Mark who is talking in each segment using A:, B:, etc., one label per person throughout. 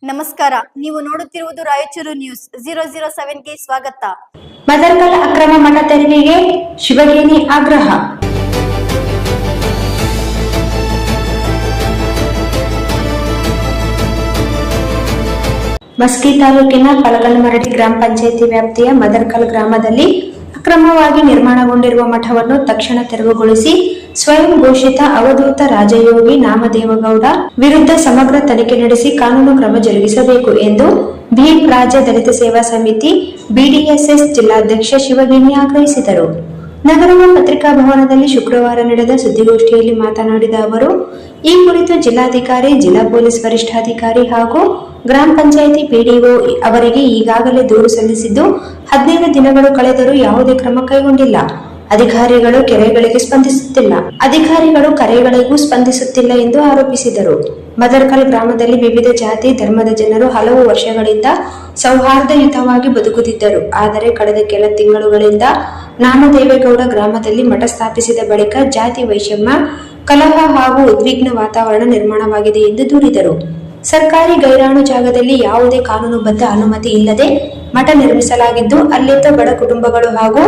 A: ನಮಸ್ಕಾರ, ನೀವು ನೋಡುತ್ತಿರುವುದು ರಾಯಚೂರು ನ್ಯೂಸ್ 007ಗೆ ಸ್ವಾಗತ.
B: ಮದರ್ಕಲ್ ಅಕ್ರಮ ಮಠ ತೆರವಿಗೆ ಶಿವಗೇಣಿ ಆಗ್ರಹ. ಮಸ್ಕಿ ತಾಲೂಕಿನ ಪಲಗಲಮರಡಿ ಗ್ರಾಮ ಪಂಚಾಯಿತಿ ವ್ಯಾಪ್ತಿಯ ಮದರ್ಕಲ್ ಗ್ರಾಮದಲ್ಲಿ ಅಕ್ರಮವಾಗಿ ನಿರ್ಮಾಣಗೊಂಡಿರುವ ಮಠವನ್ನು ತಕ್ಷಣ ತೆರವುಗೊಳಿಸಿ ಸ್ವಯಂ ಘೋಷಿತ ಅವಧೂತ ರಾಜಯೋಗಿ ನಾಮದೇವಗೌಡ ವಿರುದ್ಧ ಸಮಗ್ರ ತನಿಖೆ ನಡೆಸಿ ಕಾನೂನು ಕ್ರಮ ಜರುಗಿಸಬೇಕು ಎಂದು ಭೀಮ್ ರಾಜ್ಯ ದಲಿತ ಸೇವಾ ಸಮಿತಿ ಬಿಡಿಎಸ್ಎಸ್ ಜಿಲ್ಲಾಧ್ಯಕ್ಷ ಶಿವಗೇಣಿ ಆಗ್ರಹಿಸಿದರು. ನಗರದ ಪತ್ರಿಕಾ ಭವನದಲ್ಲಿ ಶುಕ್ರವಾರ ನಡೆದ ಸುದ್ದಿಗೋಷ್ಠಿಯಲ್ಲಿ ಮಾತನಾಡಿದ ಅವರು, ಈ ಕುರಿತು ಜಿಲ್ಲಾಧಿಕಾರಿ, ಜಿಲ್ಲಾ ಪೊಲೀಸ್ ವರಿಷ್ಠಾಧಿಕಾರಿ ಹಾಗೂ ಗ್ರಾಮ ಪಂಚಾಯಿತಿ ಪಿಡಿಒ ಅವರಿಗೆ ಈಗಾಗಲೇ ದೂರು ಸಲ್ಲಿಸಿದ್ದು 15 ದಿನಗಳು ಕಳೆದರೂ ಯಾವುದೇ ಕ್ರಮ ಕೈಗೊಂಡಿಲ್ಲ. ಅಧಿಕಾರಿಗಳು ಕರೆಗಳಿಗೂ ಸ್ಪಂದಿಸುತ್ತಿಲ್ಲ ಎಂದು ಆರೋಪಿಸಿದರು. ಮದರ್ಕಲ್ ಗ್ರಾಮದಲ್ಲಿ ವಿವಿಧ ಜಾತಿ ಧರ್ಮದ ಜನರು ಹಲವು ವರ್ಷಗಳಿಂದ ಸೌಹಾರ್ದಯುತವಾಗಿ ಬದುಕುತ್ತಿದ್ದರು. ಆದರೆ ಕಳೆದ ಕೆಲ ತಿಂಗಳುಗಳಿಂದ ನಾಮದೇವೇಗೌಡ ಗ್ರಾಮದಲ್ಲಿ ಮಠ ಸ್ಥಾಪಿಸಿದ ಬಳಿಕ ಜಾತಿ ವೈಷಮ್ಯ, ಕಲಹ ಹಾಗೂ ಉದ್ವಿಗ್ನ ವಾತಾವರಣ ನಿರ್ಮಾಣವಾಗಿದೆ ಎಂದು ದೂರಿದರು. ಸರ್ಕಾರಿ ಗೈರಾಣು ಜಾಗದಲ್ಲಿ ಯಾವುದೇ ಕಾನೂನುಬದ್ಧ ಅನುಮತಿ ಇಲ್ಲದೆ ಮಠ ನಿರ್ಮಿಸಲಾಗಿದ್ದು, ಅಲ್ಲಿದ್ದ ಬಡ ಕುಟುಂಬಗಳು ಹಾಗೂ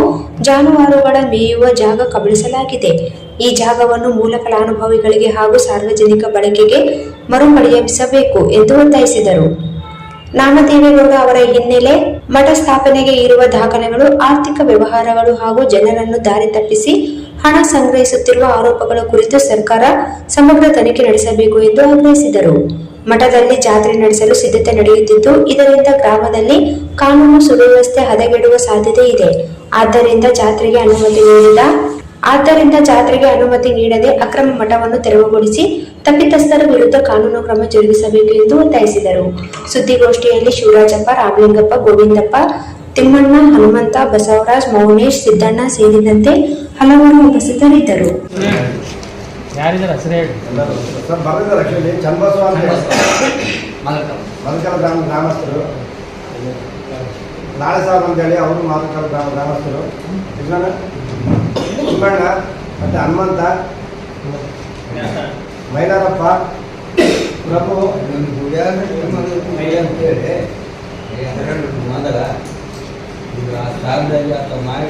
B: ಜಾನುವಾರುಗಳ ಮೇಯುವ ಜಾಗ ಕಬಳಿಸಲಾಗಿದೆ. ಈ ಜಾಗವನ್ನು ಮೂಲ ಫಲಾನುಭವಿಗಳಿಗೆ ಹಾಗೂ ಸಾರ್ವಜನಿಕ ಬಳಕೆಗೆ ಮರುಪಡೆಯಿಸಬೇಕು ಎಂದು ಒತ್ತಾಯಿಸಿದರು. ನಾಮದೇವೇಗೌಡ ಅವರ ಹಿನ್ನೆಲೆ, ಮಠ ಸ್ಥಾಪನೆಗೆ ಇರುವ ದಾಖಲೆಗಳು, ಆರ್ಥಿಕ ವ್ಯವಹಾರಗಳು ಹಾಗೂ ಜನರನ್ನು ದಾರಿ ತಪ್ಪಿಸಿ ಹಣ ಸಂಗ್ರಹಿಸುತ್ತಿರುವ ಆರೋಪಗಳ ಕುರಿತು ಸರ್ಕಾರ ಸಮಗ್ರ ತನಿಖೆ ನಡೆಸಬೇಕು ಎಂದು ಆಗ್ರಹಿಸಿದರು. ಮಠದಲ್ಲಿ ಜಾತ್ರೆ ನಡೆಸಲು ಸಿದ್ಧತೆ ನಡೆಯುತ್ತಿದ್ದು, ಇದರಿಂದ ಗ್ರಾಮದಲ್ಲಿ ಕಾನೂನು ಸುವ್ಯವಸ್ಥೆ ಹದಗೆಡುವ ಸಾಧ್ಯತೆ ಇದೆ. ಆದ್ದರಿಂದ ಜಾತ್ರೆಗೆ ಅನುಮತಿ ನೀಡದೆ ಅಕ್ರಮ ಮಠವನ್ನು ತೆರವುಗೊಳಿಸಿ ತಪ್ಪಿತಸ್ಥರ ವಿರುದ್ಧ ಕಾನೂನು ಕ್ರಮ ಜರುಗಿಸಬೇಕು ಎಂದು ಒತ್ತಾಯಿಸಿದರು. ಸುದ್ದಿಗೋಷ್ಠಿಯಲ್ಲಿ ಶಿವರಾಜಪ್ಪ, ರಾಮಲಿಂಗಪ್ಪ, ಗೋವಿಂದಪ್ಪ, ತಿಮ್ಮಣ್ಣ, ಹನುಮಂತ, ಬಸವರಾಜ್, ಮೌನೇಶ್, ಸಿದ್ದಣ್ಣ ಸೇರಿದಂತೆ ಹಲವರು ಉಪಸ್ಥಿತರಿದ್ದರು.
C: ಗ್ರಾಮಸ್ಥರು ನಾಳೆ ಸಾರ್ ಅಂತೇಳಿ ಅವರು ಮಾತುಕಲ್ ಗ್ರಾಮಸ್ಥರು ತಿಮ್ಮಣ್ಣ ಮತ್ತು ಹನುಮಂತ, ಮೈಲಾರಪ್ಪ, ಪ್ರಭು
D: ಮೊದಲ ಮಾಡಿ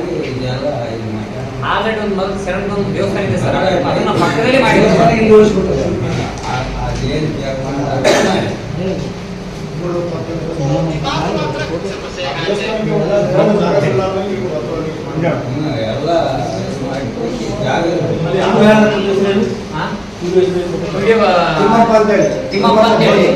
D: ಆಲ್ರೆಡಿ ಒಂದು ಮೊದಲು ಸೆರೆಂಡ್ ದೇವಸ್ಥಾನ ಇದೆ ಸರ್, ಅದನ್ನ ಪಕ್ಕದಲ್ಲಿ ಮಾಡಿ
C: ತಿಮ್ಮಪ್ಪ ಅಂತೇಳಿ